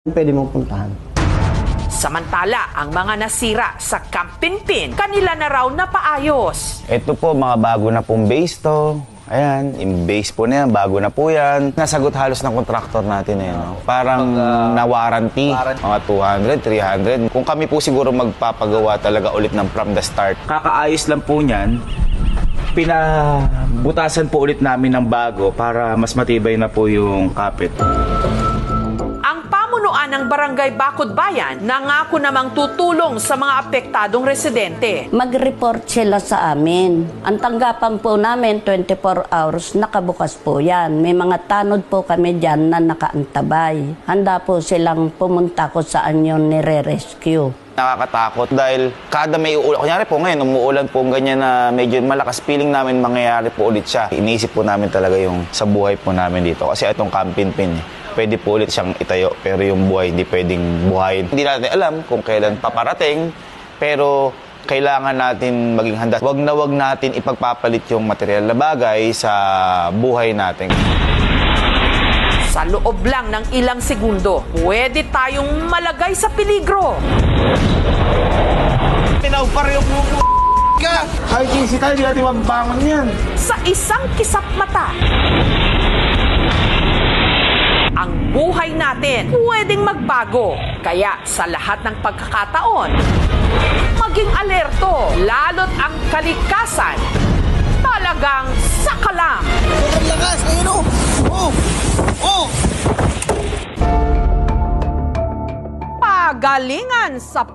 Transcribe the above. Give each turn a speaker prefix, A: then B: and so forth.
A: pwede mong puntahan.
B: Samantala, ang mga nasira sa Camp Pinpin, kanila na raw napaayos.
C: Ito po, mga bago na pong base to. Ayan, yung base po na yan, bago na po yan. Nasagot halos ng kontraktor natin eh, no? Parang na-warranty, mga 200, 300. Kung kami po siguro magpapagawa talaga ulit ng from the start. Kakaayos lang po niyan. Pinabutasan po ulit namin ng bago para mas matibay na po yung kapit.
B: Ang pamunuan ng Barangay Bacodbayan nangako namang tutulong sa mga apektadong residente.
D: Mag-report sila sa amin. Ang tanggapan po namin, 24 hours, nakabukas po yan. May mga tanod po kami dyan na nakaantabay. Handa po silang pumunta kung saan yun nire-rescue.
C: Nakakatakot dahil kada may uulan, kunyari po ngayon, umuulan po ganyan na medyo malakas, feeling namin mangyayari po ulit siya. Iniisip po namin talaga yung sa buhay po namin dito. Kasi itong Camp Pinpin, pwede po ulit siyang itayo, pero yung buhay hindi pwedeng buhayin. Hindi natin alam kung kailan paparating, pero kailangan natin maging handa. Wag natin ipagpapalit yung material na bagay sa buhay natin.
B: Sa loob lang ng ilang segundo, pwede tayong malagay sa peligro.
C: Pinawpar yung ka! Kahit easy tayo, di natin mabangon yan.
B: Sa isang kisap mata, ang buhay natin pwedeng magbago. Kaya sa lahat ng pagkakataon, maging alerto, lalo't ang kalikasan talagang sakalam.
E: Sobrang lakas, ayun o! Oh! Oh!
B: Pagalingan sa